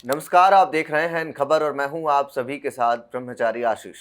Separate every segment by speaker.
Speaker 1: नमस्कार, आप देख रहे हैं इन खबर और मैं हूं आप सभी के साथ ब्रह्मचारी आशीष।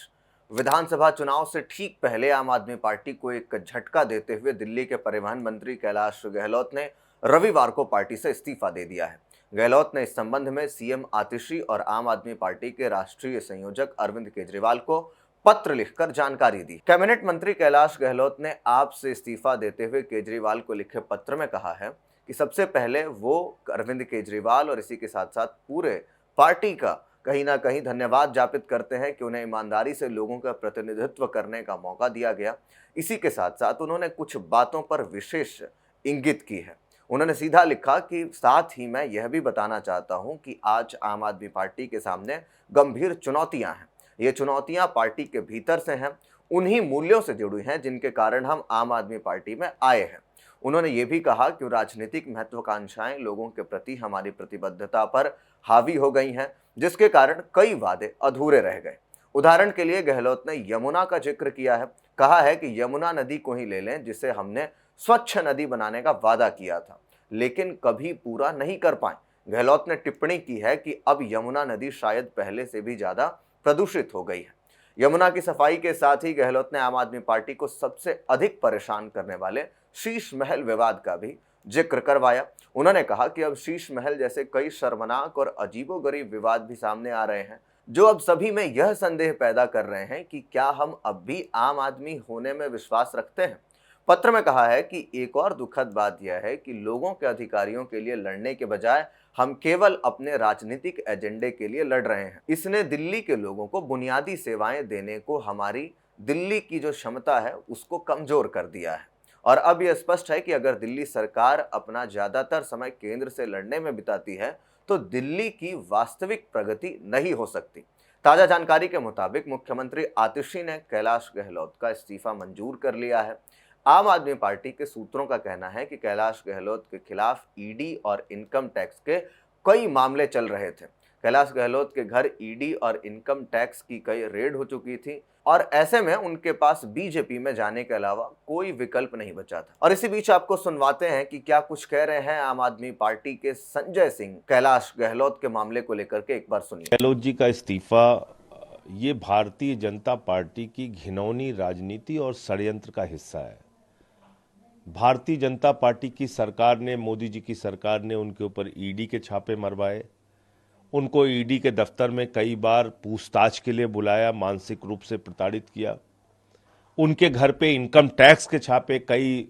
Speaker 1: विधानसभा चुनाव से ठीक पहले आम आदमी पार्टी को एक झटका देते हुए दिल्ली के परिवहन मंत्री कैलाश गहलोत ने रविवार को पार्टी से इस्तीफा दे दिया है। गहलोत ने इस संबंध में सीएम आतिशी और आम आदमी पार्टी के राष्ट्रीय संयोजक अरविंद केजरीवाल को पत्र लिखकर जानकारी दी। कैबिनेट मंत्री कैलाश गहलोत ने आप से इस्तीफा देते हुए केजरीवाल को लिखे पत्र में कहा है कि सबसे पहले वो अरविंद केजरीवाल और इसी के साथ साथ पूरे पार्टी का कहीं ना कहीं धन्यवाद ज्ञापित करते हैं कि उन्हें ईमानदारी से लोगों का प्रतिनिधित्व करने का मौका दिया गया। इसी के साथ साथ उन्होंने कुछ बातों पर विशेष इंगित की है। उन्होंने सीधा लिखा कि साथ ही मैं यह भी बताना चाहता हूं कि आज आम आदमी पार्टी के सामने गंभीर चुनौतियां हैं। ये चुनौतियां पार्टी के भीतर से हैं, उन्हीं मूल्यों से जुड़ी हैं जिनके कारण हम आम आदमी पार्टी में आए हैं। उन्होंने ये भी कहा कि राजनीतिक महत्वाकांक्षाएं लोगों के प्रति हमारी प्रतिबद्धता पर हावी हो गई हैं, जिसके कारण कई वादे अधूरे रह गए। उदाहरण के लिए गहलोत ने यमुना का जिक्र किया है। कहा है कि यमुना नदी को ही ले लें, जिसे हमने स्वच्छ नदी बनाने का वादा किया था लेकिन कभी पूरा नहीं कर पाए। गहलोत ने टिप्पणी की है कि अब यमुना नदी शायद पहले से भी ज्यादा प्रदूषित हो गई है। यमुना की सफाई के साथ ही गहलोत ने आम आदमी पार्टी को सबसे अधिक परेशान करने वाले शीश महल विवाद का भी जिक्र करवाया। उन्होंने कहा कि अब शीश महल जैसे कई शर्मनाक और अजीबोगरीब विवाद भी सामने आ रहे हैं, जो अब सभी में यह संदेह पैदा कर रहे हैं कि क्या हम अब भी आम आदमी होने में विश्वास रखते हैं। पत्र में कहा है कि एक और दुखद बात यह है कि लोगों के अधिकारियों के लिए लड़ने के बजाय हम केवल अपने राजनीतिक एजेंडे के लिए लड़ रहे हैं। इसने दिल्ली के लोगों को बुनियादी सेवाएं देने को हमारी दिल्ली की जो क्षमता है उसको कमजोर कर दिया है। और अब यह स्पष्ट है कि अगर दिल्ली सरकार अपना ज्यादातर समय केंद्र से लड़ने में बिताती है तो दिल्ली की वास्तविक प्रगति नहीं हो सकती। ताजा जानकारी के मुताबिक मुख्यमंत्री आतिशी ने कैलाश गहलोत का इस्तीफा मंजूर कर लिया है। आम आदमी पार्टी के सूत्रों का कहना है कि कैलाश गहलोत के खिलाफ ईडी और इनकम टैक्स के कई मामले चल रहे थे। कैलाश गहलोत के घर ईडी और इनकम टैक्स की कई रेड हो चुकी थी और ऐसे में उनके पास बीजेपी में जाने के अलावा कोई विकल्प नहीं बचा था। और इसी बीच आपको सुनवाते हैं कि क्या कुछ कह रहे हैं आम आदमी पार्टी के संजय सिंह कैलाश गहलोत के मामले को लेकर के। एक बार सुनिए।
Speaker 2: गहलोत जी का इस्तीफा ये भारतीय जनता पार्टी की घिनौनी राजनीति और षड्यंत्र का हिस्सा है। भारतीय जनता पार्टी की सरकार ने, मोदी जी की सरकार ने उनके ऊपर ईडी के छापे मरवाए, उनको ईडी के दफ्तर में कई बार पूछताछ के लिए बुलाया, मानसिक रूप से प्रताड़ित किया। उनके घर पे इनकम टैक्स के छापे कई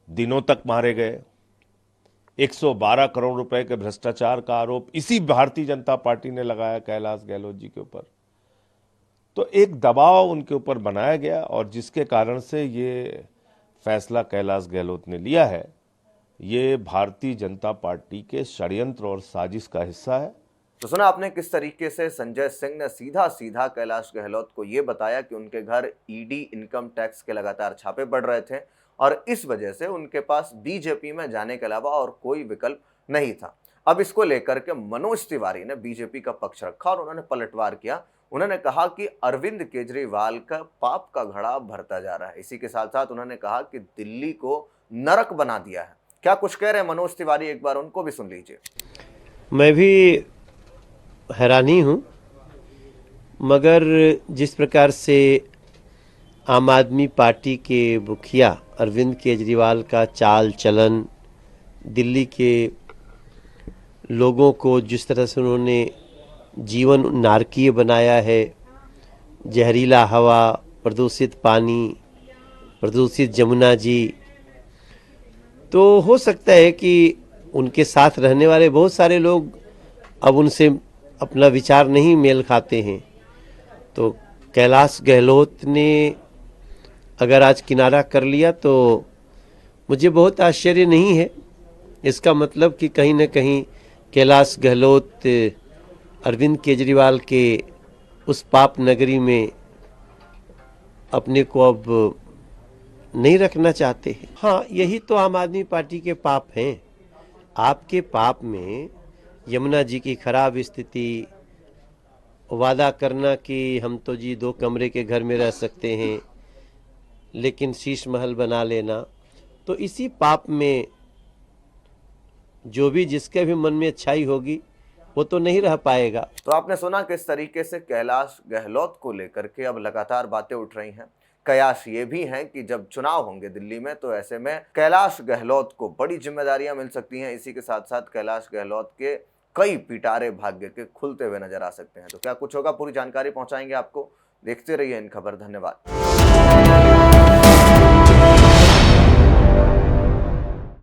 Speaker 2: दिनों तक मारे गए। 112 करोड़ रुपए के भ्रष्टाचार का आरोप इसी भारतीय जनता पार्टी ने लगाया कैलाश गहलोत जी के ऊपर। तो एक दबाव उनके ऊपर बनाया गया और जिसके कारण से ये फैसला कैलाश गहलोत ने लिया है, ये भारतीय जनता पार्टी के षड्यंत्र और साजिश का हिस्सा है।
Speaker 1: तो सुना आपने किस तरीके से संजय सिंह ने सीधा सीधा कैलाश गहलोत को यह बताया कि उनके घर ईडी इनकम टैक्स के लगातार छापे पड़ रहे थे और इस वजह से उनके पास बीजेपी में जाने के अलावा और कोई विकल्प नहीं था। अब इसको लेकर के मनोज तिवारी ने बीजेपी का पक्ष रखा और उन्होंने पलटवार किया। उन्होंने कहा कि अरविंद केजरीवाल का पाप का घड़ा भरता जा रहा है। इसी के साथ साथ उन्होंने कहा कि दिल्ली को नरक बना दिया है। क्या कुछ कह रहे हैं मनोज तिवारी, एक बार उनको भी सुन लीजिए।
Speaker 3: मैं भी हैरानी हूँ, मगर जिस प्रकार से आम आदमी पार्टी के मुखिया अरविंद केजरीवाल का चाल चलन, दिल्ली के लोगों को जिस तरह से उन्होंने जीवन नारकीय बनाया है, जहरीला हवा, प्रदूषित पानी, प्रदूषित यमुना जी, तो हो सकता है कि उनके साथ रहने वाले बहुत सारे लोग अब उनसे अपना विचार नहीं मेल खाते हैं। तो कैलाश गहलोत ने अगर आज किनारा कर लिया तो मुझे बहुत आश्चर्य नहीं है। इसका मतलब कि कहीं न कहीं कैलाश गहलोत अरविंद केजरीवाल के उस पाप नगरी में अपने को अब नहीं रखना चाहते हैं। हाँ, यही तो आम आदमी पार्टी के पाप हैं। आपके पाप में यमुना जी की खराब स्थिति, वादा करना कि हम तो जी 2 कमरे के घर में रह सकते हैं लेकिन शीश महल बना लेना, तो इसी पाप में जो भी जिसके भी मन में अच्छाई होगी वो तो नहीं रह पाएगा।
Speaker 1: तो आपने सुना किस तरीके से कैलाश गहलोत को लेकर के अब लगातार बातें उठ रही हैं। कयास ये भी हैं कि जब चुनाव होंगे दिल्ली में तो ऐसे में कैलाश गहलोत को बड़ी जिम्मेदारियां मिल सकती हैं। इसी के साथ साथ कैलाश गहलोत के कई पिटारे भाग्य के खुलते हुए नजर आ सकते हैं। तो क्या कुछ होगा, पूरी जानकारी पहुंचाएंगे आपको। देखते रहिए इन खबर। धन्यवाद।